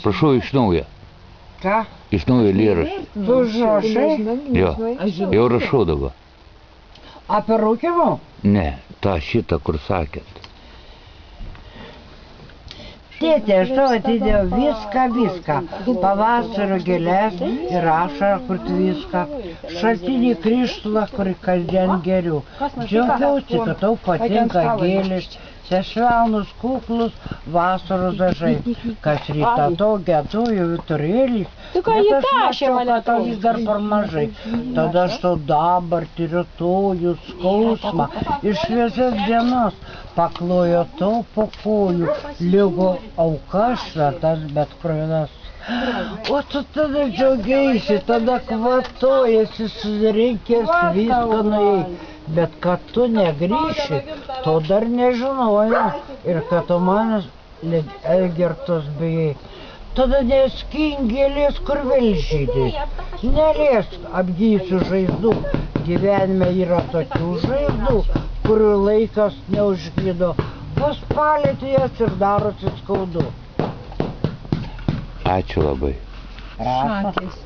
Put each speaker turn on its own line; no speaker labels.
Prašau iš naujo.
Ką?
Iš naujo eilėraštį.
Tu užrašai?
Jo, jau rašau dabar.
Apie rūkymą?
Ne, tą šitą, kur sakėt.
Tėtė, aš tau atidėjau viską. Pavasario gėlės ir ašarą, kur viską. Šaltinį krištulą, kur kasdien geriu. Džiaugiausi, kad tau patinka gėlės. Švelnus kuklus vasaros dažai. Kas rytą tau geduoju viturėlis. Bet aš mačiau, kad tau jis dar per mažai. Tada aš tau dabartį rytojų skausmą. Iš šviesios dienos paklojo tau po kojų. Lygo auka šventas, bet kruvinas. O tu tada džiaugiaisi, tada kvatojasi, susirinkęs viską nuėjai. Bet kad tu negrįši, to dar nežinojau. Ir kad tu manęs lyg Elgertos bijai. Tada neskink gėlės, kur vėl žydai. Neliesk, apgysiu žaizdų. Gyvenime yra tokių žaizdų, kurių laikas neužgydo. Vos palėti jas ir darosi skaudu.
Ačiū labai.
Šakės.